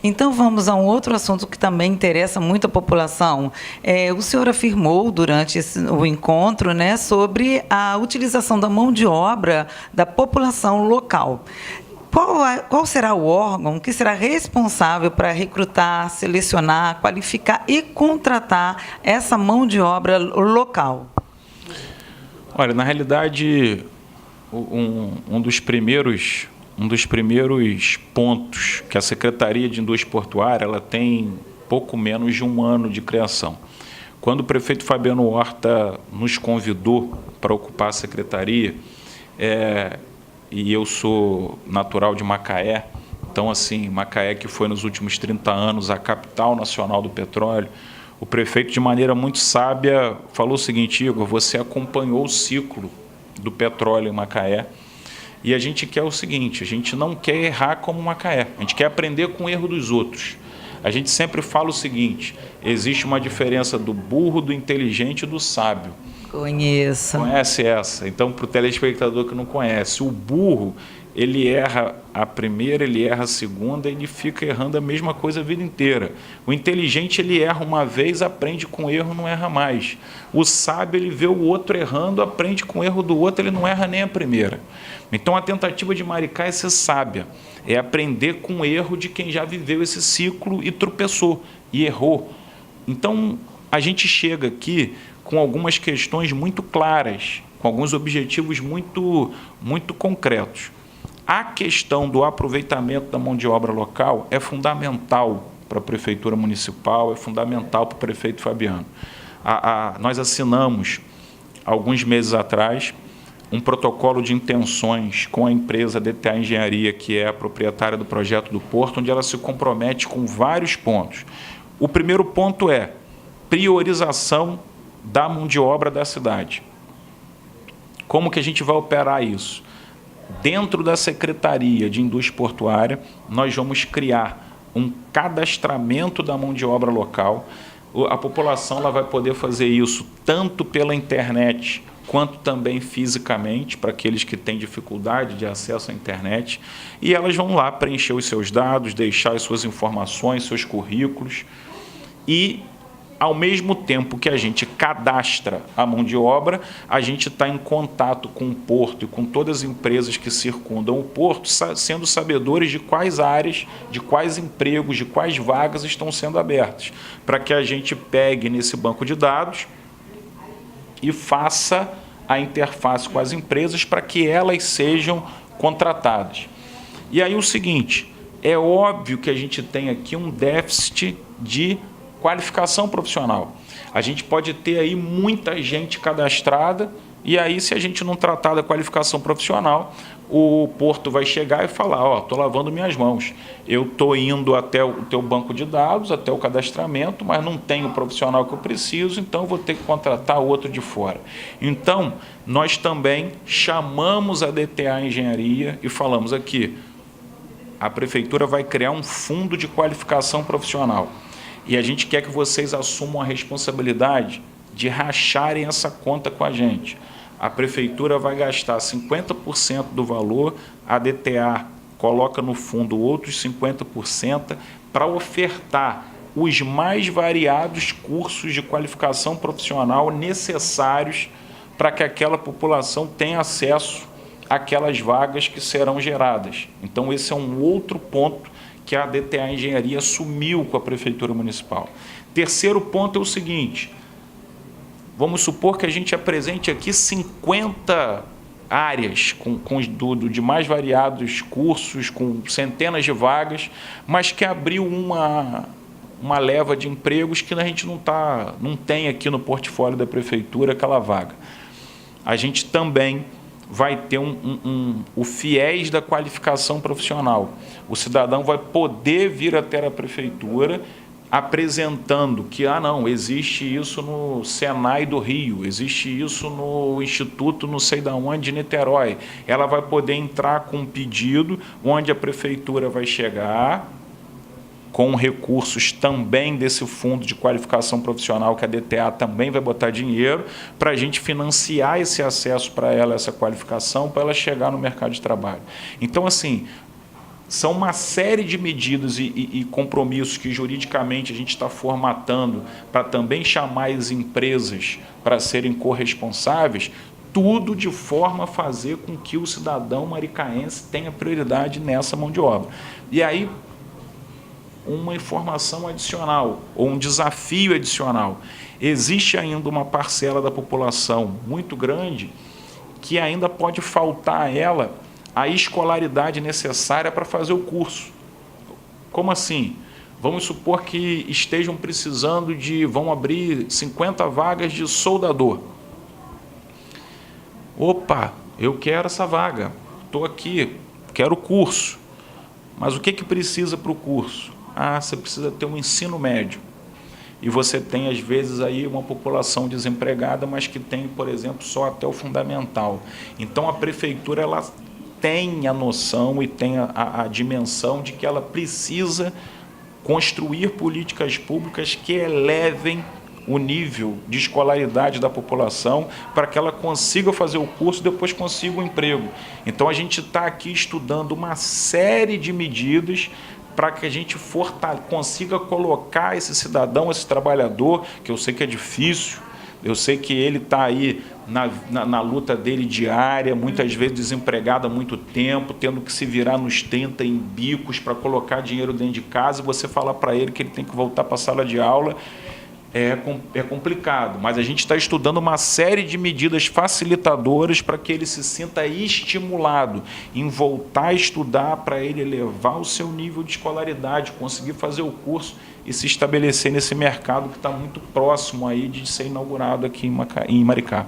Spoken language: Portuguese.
Então vamos a um outro assunto que também interessa muito a população. O senhor afirmou durante o encontro, né, sobre a utilização da mão de obra da população local. Qual será o órgão que será responsável para recrutar, selecionar, qualificar e contratar essa mão de obra local? Olha, na realidade, um dos primeiros pontos que a Secretaria de Indústria Portuária ela tem pouco menos de um ano de criação. Quando o prefeito Fabiano Horta nos convidou para ocupar a secretaria, e eu sou natural de Macaé, então, assim, Macaé, que foi nos últimos 30 anos a capital nacional do petróleo, o prefeito, de maneira muito sábia, falou o seguinte: Igor, você acompanhou o ciclo do petróleo em Macaé, e a gente quer o seguinte, a gente não quer errar como Macaé, a gente quer aprender com o erro dos outros. A gente sempre fala o seguinte: existe uma diferença do burro, do inteligente e do sábio. Conheço. Conhece essa? Então, para o telespectador que não conhece, o burro, ele erra a primeira, ele erra a segunda, ele fica errando a mesma coisa a vida inteira. O inteligente, ele erra uma vez, aprende com o erro, não erra mais. O sábio, ele vê o outro errando, aprende com o erro do outro, ele não erra nem a primeira. Então, a tentativa de Maricá é ser sábia, é aprender com o erro de quem já viveu esse ciclo e tropeçou, e errou. Então, a gente chega aqui com algumas questões muito claras, com alguns objetivos muito concretos. A questão do aproveitamento da mão de obra local é fundamental para a Prefeitura Municipal, é fundamental para o prefeito Fabiano. Nós assinamos, alguns meses atrás, um protocolo de intenções com a empresa DTA Engenharia, que é a proprietária do projeto do Porto, onde ela se compromete com vários pontos. O primeiro ponto é priorização da mão de obra da cidade. Como que a gente vai operar isso? Dentro da Secretaria de Indústria Portuária, nós vamos criar um cadastramento da mão de obra local. A população ela vai poder fazer isso tanto pela internet, quanto também fisicamente, para aqueles que têm dificuldade de acesso à internet. E elas vão lá preencher os seus dados, deixar as suas informações, seus currículos. E, ao mesmo tempo que a gente cadastra a mão de obra, a gente está em contato com o porto e com todas as empresas que circundam o porto, sendo sabedores de quais áreas, de quais empregos, de quais vagas estão sendo abertas, para que a gente pegue nesse banco de dados e faça a interface com as empresas para que elas sejam contratadas. E aí o seguinte, é óbvio que a gente tem aqui um déficit de qualificação profissional. A gente pode ter aí muita gente cadastrada e aí, se a gente não tratar da qualificação profissional, o porto vai chegar e falar: estou lavando minhas mãos, eu estou indo até o teu banco de dados, até o cadastramento, mas não tenho o profissional que eu preciso, então eu vou ter que contratar outro de fora. Então, nós também chamamos a DTA Engenharia e falamos aqui, a Prefeitura vai criar um fundo de qualificação profissional. E a gente quer que vocês assumam a responsabilidade de racharem essa conta com a gente. A Prefeitura vai gastar 50% do valor, a DTA coloca no fundo outros 50% para ofertar os mais variados cursos de qualificação profissional necessários para que aquela população tenha acesso àquelas vagas que serão geradas. Então, esse é um outro ponto que a DTA Engenharia assumiu com a Prefeitura Municipal. Terceiro ponto é o seguinte: vamos supor que a gente apresente aqui 50 áreas de mais variados cursos, com centenas de vagas, mas que abriu uma leva de empregos que a gente não tem aqui no portfólio da Prefeitura aquela vaga. A gente também vai ter o fiéis da qualificação profissional. O cidadão vai poder vir até a Prefeitura apresentando que, não, existe isso no Senai do Rio, existe isso no Instituto não sei da onde, de Niterói. Ela vai poder entrar com um pedido onde a Prefeitura vai chegar, com recursos também desse fundo de qualificação profissional que a DTA também vai botar dinheiro para a gente financiar esse acesso para ela, essa qualificação, para ela chegar no mercado de trabalho. Então, assim, são uma série de medidas e compromissos que juridicamente a gente está formatando para também chamar as empresas para serem corresponsáveis, tudo de forma a fazer com que o cidadão maricaense tenha prioridade nessa mão de obra. E aí, uma informação adicional, ou um desafio adicional. Existe ainda uma parcela da população muito grande que ainda pode faltar a ela a escolaridade necessária para fazer o curso. Como assim? Vamos supor que estejam precisando vão abrir 50 vagas de soldador. Opa, eu quero essa vaga, estou aqui, quero o curso. Mas o que precisa para o curso? Você precisa ter um ensino médio. E você tem, às vezes, aí uma população desempregada, mas que tem, por exemplo, só até o fundamental. Então, a prefeitura ela tem a noção e tem a dimensão de que ela precisa construir políticas públicas que elevem o nível de escolaridade da população para que ela consiga fazer o curso e depois consiga o emprego. Então, a gente está aqui estudando uma série de medidas para que a gente consiga colocar esse cidadão, esse trabalhador, que eu sei que é difícil, eu sei que ele está aí na luta dele diária, muitas vezes desempregado há muito tempo, tendo que se virar nos 30 em bicos para colocar dinheiro dentro de casa, e você falar para ele que ele tem que voltar para a sala de aula, é complicado, mas a gente está estudando uma série de medidas facilitadoras para que ele se sinta estimulado em voltar a estudar, para ele elevar o seu nível de escolaridade, conseguir fazer o curso e se estabelecer nesse mercado que está muito próximo aí de ser inaugurado aqui em Maricá.